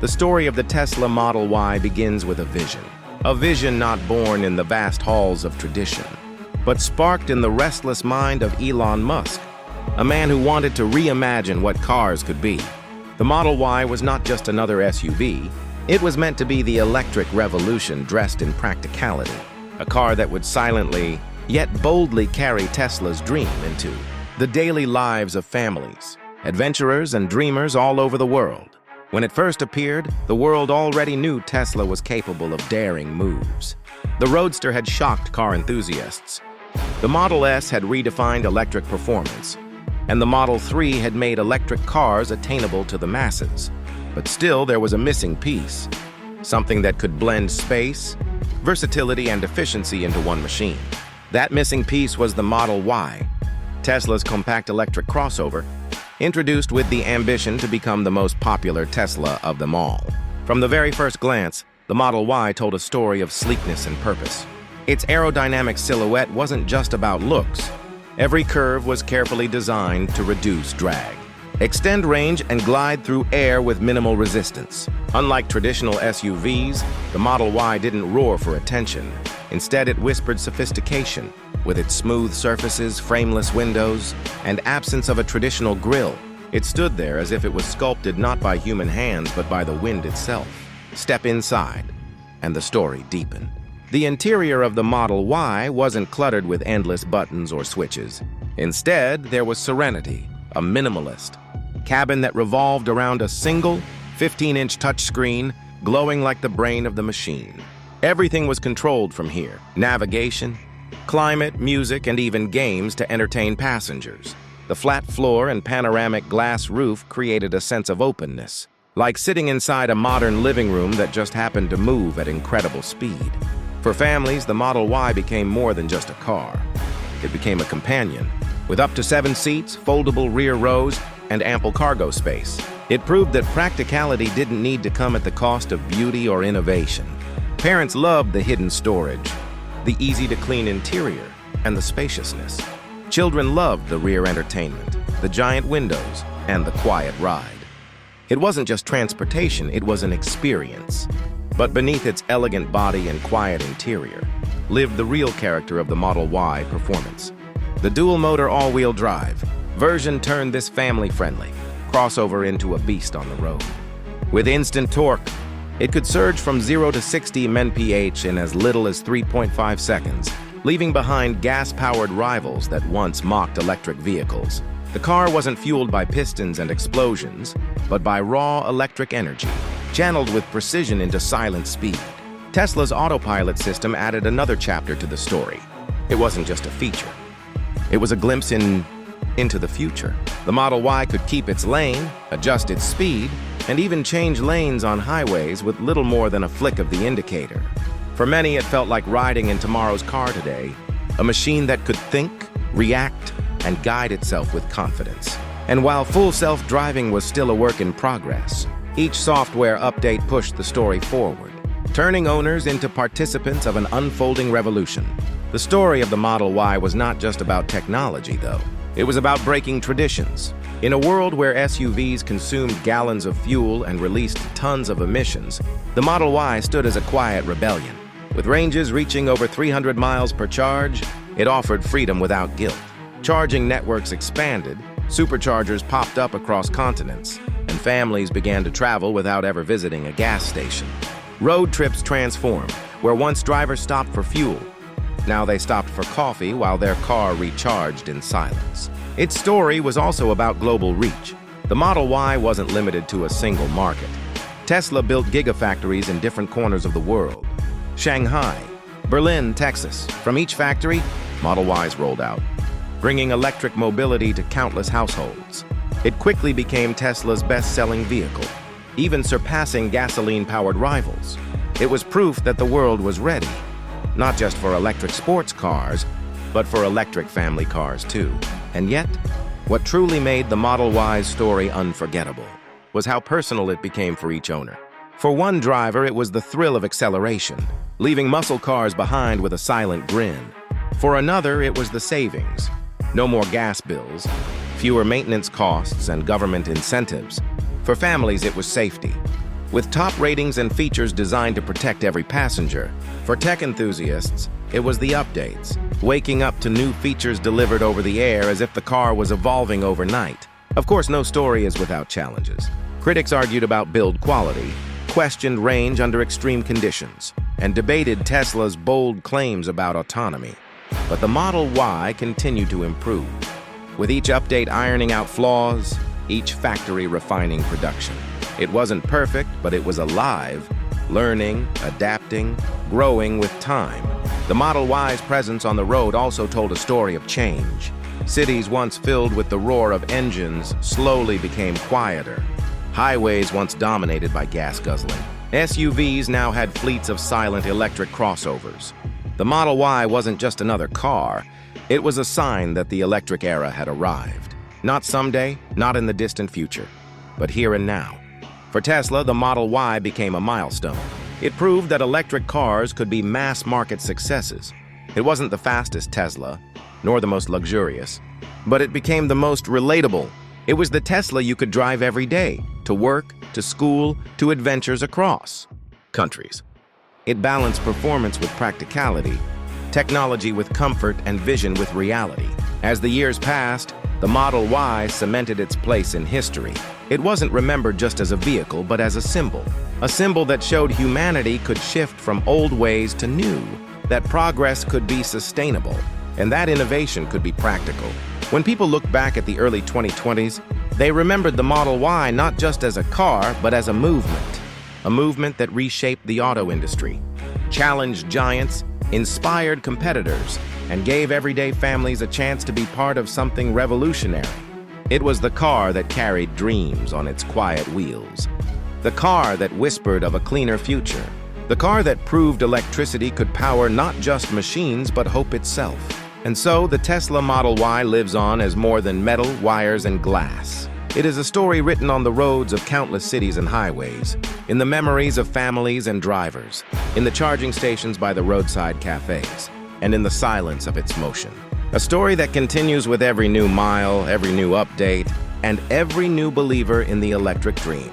The story of the Tesla Model Y begins with a vision. A vision not born in the vast halls of tradition, but sparked in the restless mind of Elon Musk, a man who wanted to reimagine what cars could be. The Model Y was not just another SUV. It was meant to be the electric revolution dressed in practicality, a car that would silently, yet boldly carry Tesla's dream into the daily lives of families, adventurers, and dreamers all over the world. When it first appeared, the world already knew Tesla was capable of daring moves. The Roadster had shocked car enthusiasts. The Model S had redefined electric performance, and the Model 3 had made electric cars attainable to the masses. But still, there was a missing piece, something that could blend space, versatility, and efficiency into one machine. That missing piece was the Model Y, Tesla's compact electric crossover, introduced with the ambition to become the most popular Tesla of them all. From the very first glance, the Model Y told a story of sleekness and purpose. Its aerodynamic silhouette wasn't just about looks. Every curve was carefully designed to reduce drag, extend range, and glide through air with minimal resistance. Unlike traditional SUVs, the Model Y didn't roar for attention. Instead, it whispered sophistication. With its smooth surfaces, frameless windows, and absence of a traditional grille, it stood there as if it was sculpted not by human hands but by the wind itself. Step inside, and the story deepened. The interior of the Model Y wasn't cluttered with endless buttons or switches. Instead, there was serenity, a minimalist cabin that revolved around a single 15-inch touchscreen glowing like the brain of the machine. Everything was controlled from here: navigation, climate, music, and even games to entertain passengers. The flat floor and panoramic glass roof created a sense of openness, like sitting inside a modern living room that just happened to move at incredible speed. For families, the Model Y became more than just a car. It became a companion. With up to 7 seats, foldable rear rows, and ample cargo space, it proved that practicality didn't need to come at the cost of beauty or innovation. Parents loved the hidden storage, the easy-to-clean interior, and the spaciousness. Children loved the rear entertainment, the giant windows, and the quiet ride. It wasn't just transportation, it was an experience. But beneath its elegant body and quiet interior lived the real character of the Model Y performance. The dual-motor all-wheel drive version turned this family-friendly crossover into a beast on the road. With instant torque, it could surge from 0 to 60 mph in as little as 3.5 seconds, leaving behind gas-powered rivals that once mocked electric vehicles. The car wasn't fueled by pistons and explosions, but by raw electric energy, channeled with precision into silent speed. Tesla's Autopilot system added another chapter to the story. It wasn't just a feature. It was a glimpse into the future. The Model Y could keep its lane, adjust its speed, and even change lanes on highways with little more than a flick of the indicator. For many, it felt like riding in tomorrow's car today, a machine that could think, react, and guide itself with confidence. And while full self-driving was still a work in progress, each software update pushed the story forward, turning owners into participants of an unfolding revolution. The story of the Model Y was not just about technology, though. It was about breaking traditions. In a world where SUVs consumed gallons of fuel and released tons of emissions, the Model Y stood as a quiet rebellion. With ranges reaching over 300 miles per charge, it offered freedom without guilt. Charging networks expanded, superchargers popped up across continents, and families began to travel without ever visiting a gas station. Road trips transformed, where once drivers stopped for fuel, now they stopped for coffee while their car recharged in silence. Its story was also about global reach. The Model Y wasn't limited to a single market. Tesla built gigafactories in different corners of the world. Shanghai, Berlin, Texas. From each factory, Model Ys rolled out, bringing electric mobility to countless households. It quickly became Tesla's best-selling vehicle, even surpassing gasoline-powered rivals. It was proof that the world was ready, not just for electric sports cars, but for electric family cars too. And yet, what truly made the Model Y's story unforgettable was how personal it became for each owner. For one driver, it was the thrill of acceleration, leaving muscle cars behind with a silent grin. For another, it was the savings. No more gas bills, fewer maintenance costs, and government incentives. For families, it was safety. With top ratings and features designed to protect every passenger, for tech enthusiasts, it was the updates, waking up to new features delivered over the air as if the car was evolving overnight. Of course, no story is without challenges. Critics argued about build quality, questioned range under extreme conditions, and debated Tesla's bold claims about autonomy. But the Model Y continued to improve, with each update ironing out flaws, each factory refining production. It wasn't perfect, but it was alive, learning, adapting, growing with time. The Model Y's presence on the road also told a story of change. Cities once filled with the roar of engines slowly became quieter. Highways once dominated by gas-guzzling SUVs now had fleets of silent electric crossovers. The Model Y wasn't just another car. It was a sign that the electric era had arrived. Not someday, not in the distant future, but here and now. For Tesla, the Model Y became a milestone. It proved that electric cars could be mass-market successes. It wasn't the fastest Tesla, nor the most luxurious, but it became the most relatable. It was the Tesla you could drive every day, to work, to school, to adventures across countries. It balanced performance with practicality, technology with comfort, and vision with reality. As the years passed, the Model Y cemented its place in history. It wasn't remembered just as a vehicle, but as a symbol that showed humanity could shift from old ways to new, that progress could be sustainable, and that innovation could be practical. When people look back at the early 2020s, they remembered the Model Y not just as a car, but as a movement that reshaped the auto industry, challenged giants, inspired competitors, and gave everyday families a chance to be part of something revolutionary. It was the car that carried dreams on its quiet wheels, the car that whispered of a cleaner future, the car that proved electricity could power not just machines but hope itself. And so the Tesla Model Y lives on as more than metal, wires, and glass. It is a story written on the roads of countless cities and highways, in the memories of families and drivers, in the charging stations by the roadside cafes, and in the silence of its motion. A story that continues with every new mile, every new update, and every new believer in the electric dream.